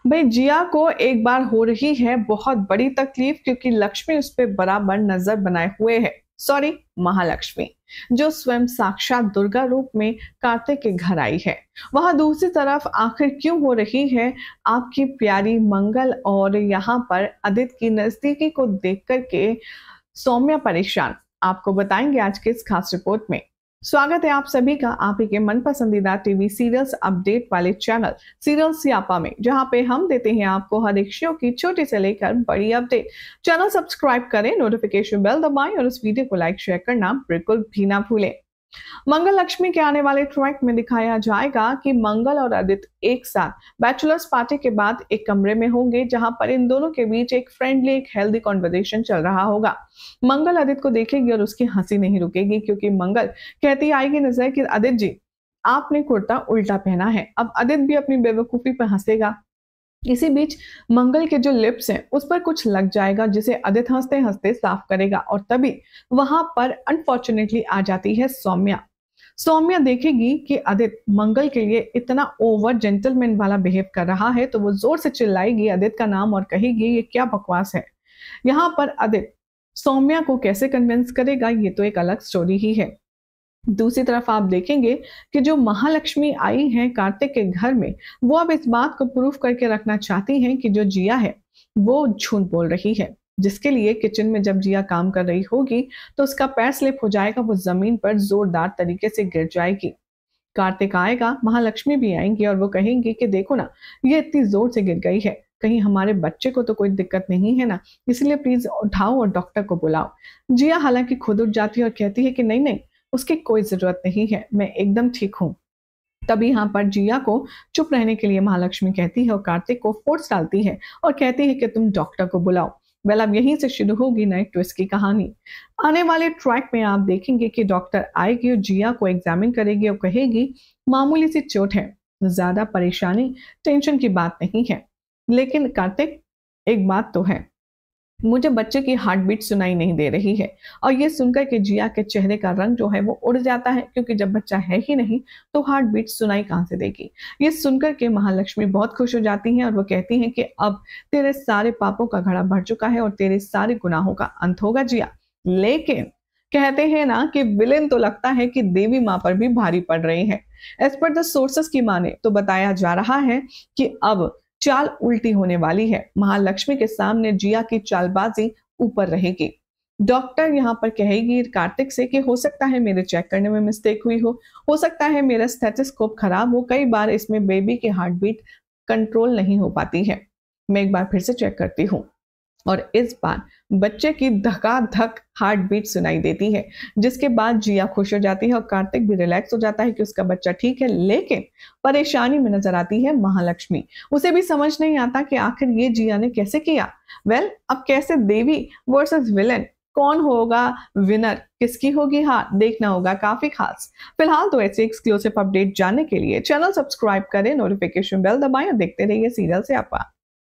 भाई जिया को एक बार हो रही है बहुत बड़ी तकलीफ क्योंकि लक्ष्मी उस पर बराबर नजर बनाए हुए है। सॉरी, महालक्ष्मी, जो स्वयं साक्षात दुर्गा रूप में कार्तिक के घर आई है। वहां दूसरी तरफ आखिर क्यों हो रही है आपकी प्यारी मंगल, और यहाँ पर आदित्य की नजदीकी को देख करके सौम्या परेशान, आपको बताएंगे आज के इस खास रिपोर्ट में। स्वागत है आप सभी का आप ही के मन पसंदीदा टीवी सीरियल्स अपडेट वाले चैनल सीरियल सियापा में, जहां पे हम देते हैं आपको हर एक शो की छोटी से लेकर बड़ी अपडेट। चैनल सब्सक्राइब करें, नोटिफिकेशन बेल दबाएं और इस वीडियो को लाइक शेयर करना बिल्कुल भी ना भूलें। मंगल लक्ष्मी के आने वाले ट्रैक में दिखाया जाएगा कि मंगल और आदित्य एक साथ बैचलर्स पार्टी के बाद एक कमरे में होंगे, जहां पर इन दोनों के बीच एक फ्रेंडली, एक हेल्दी कॉन्वर्सेशन चल रहा होगा। मंगल आदित्य को देखेगी और उसकी हंसी नहीं रुकेगी, क्योंकि मंगल कहती आएगी नजर कि आदित्य जी, आपने कुर्ता उल्टा पहना है। अब आदित्य भी अपनी बेवकूफी पर हंसेगा। इसी बीच मंगल के जो लिप्स हैं उस पर कुछ लग जाएगा, जिसे आदित्य हंसते हंसते साफ करेगा, और तभी वहां पर अनफॉर्चुनेटली आ जाती है सौम्या। सौम्या देखेगी कि आदित्य मंगल के लिए इतना ओवर जेंटलमैन वाला बिहेव कर रहा है, तो वो जोर से चिल्लाएगी आदित्य का नाम और कहेगी ये क्या बकवास है। यहाँ पर आदित्य सौम्या को कैसे कन्विंस करेगा, ये तो एक अलग स्टोरी ही है। दूसरी तरफ आप देखेंगे कि जो महालक्ष्मी आई है कार्तिक के घर में, वो अब इस बात को प्रूफ करके रखना चाहती हैं कि जो जिया है वो झूठ बोल रही है, जिसके लिए किचन में जब जिया काम कर रही होगी तो उसका पैर स्लिप हो जाएगा, वो जमीन पर जोरदार तरीके से गिर जाएगी। कार्तिक आएगा, महालक्ष्मी भी आएंगी और वो कहेंगी कि देखो ना, ये इतनी जोर से गिर गई है, कहीं हमारे बच्चे को तो कोई दिक्कत नहीं है ना, इसलिए प्लीज उठाओ और डॉक्टर को बुलाओ। जिया हालांकि खुद उठ जाती है और कहती है कि नहीं नहीं, उसकी कोई जरूरत नहीं है, मैं एकदम ठीक हूं। तभी यहाँ पर जिया को चुप रहने के लिए महालक्ष्मी कहती है और कार्तिक को फोर्स डालती है और कहती है कि तुम डॉक्टर को बुलाओ। वेल, अब यहीं से शुरू होगी नए ट्विस्ट की कहानी। आने वाले ट्रैक में आप देखेंगे कि डॉक्टर आएगी और जिया को एग्जामिन करेगी और कहेगी मामूली सी चोट है, ज्यादा परेशानी टेंशन की बात नहीं है। लेकिन कार्तिक, एक बात तो है, मुझे बच्चे की हार्ट बीट सुनाई नहीं दे रही है। और ये सुनकर के जिया के चेहरे का रंग जो है वो उड़ जाता है, क्योंकि जब बच्चा है ही नहीं तो हार्ट बीट सुनाई कहां से देगी। ये सुनकर के महालक्ष्मी बहुत खुश हो जाती हैं और वो कहती हैं कि अब तेरे सारे पापों का घड़ा भर चुका है और तेरे सारे गुनाहों का अंत होगा जिया। लेकिन कहते हैं ना कि विलेन तो लगता है कि देवी माँ पर भी भारी पड़ रहे हैं। एज पर द सोर्सेस की माने तो बताया जा रहा है कि अब चाल उल्टी होने वाली है। महालक्ष्मी के सामने जिया की चालबाजी ऊपर रहेगी। डॉक्टर यहाँ पर कहेगी कार्तिक से कि हो सकता है मेरे चेक करने में मिस्टेक हुई हो सकता है मेरा स्टेथोस्कोप खराब हो, कई बार इसमें बेबी की हार्ट बीट कंट्रोल नहीं हो पाती है, मैं एक बार फिर से चेक करती हूँ। और इस बार बच्चे की धकाधक हार्ट बीट सुनाई देती है, जिसके बाद जिया खुश हो जाती है और कार्तिक भी रिलैक्स हो जाता है कि उसका बच्चा ठीक है। लेकिन परेशानी में नजर आती है महालक्ष्मी। उसे भी समझ नहीं आता कि आखिर ये जिया ने कैसे किया। वेल, अब कैसे देवी वर्सेस विलेन, कौन होगा विनर, किसकी होगी हार, देखना होगा काफी खास। फिलहाल तो ऐसे एक्सक्लूसिव अपडेट जानने के लिए चैनल सब्सक्राइब करें, नोटिफिकेशन बेल दबाएं और देखते रहिए सीरियल सियापा।